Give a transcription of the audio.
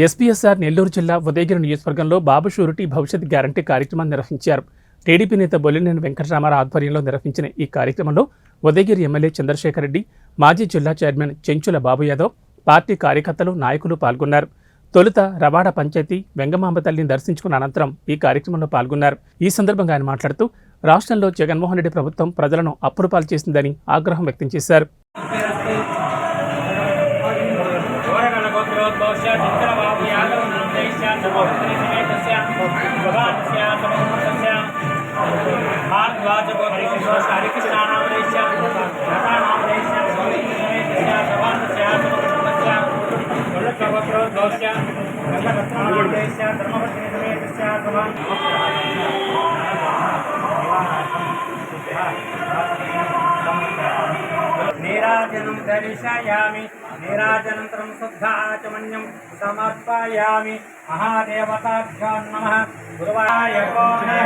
SPSR Nellore జిల్లా ఉదయగిరి నియోజకవర్గంలో బాబు surety భవిష్యత్ గ్యారంటీ కార్యక్రమాన్ని నిర్వహించారు. టీడీపీ నేత బొల్లినేని వెంకటరామారావు ఆధ్వర్యంలో నిర్వహించిన ఈ కార్యక్రమంలో ఉదయగిరి ఎమ్మెల్యే చంద్రశేఖర్ రెడ్డి, మాజీ జిల్లా చైర్మన్ చెంచుల బాబు యాదవ్, పార్టీ కార్యకర్తలు, నాయకులు పాల్గొన్నారు. తొలుత రవాడ పంచాయతీ వెంగమాంబ తల్లిని దర్శించుకున్న అనంతరం ఈ కార్యక్రమంలో పాల్గొన్నారు. ఈ సందర్భంగా ఆయన మాట్లాడుతూ రాష్ట్రంలో జగన్మోహన్ రెడ్డి ప్రభుత్వం ప్రజలను అప్పుల పాలు చేసిందని ఆగ్రహం వ్యక్తం చేశారు. నీరాజనం దర్శయామి. నీరాజనంతరం శుద్ధాచమన్యం సమర్పయామి. మహాదేవతాభ్యో నమః. గురువాయ కోణే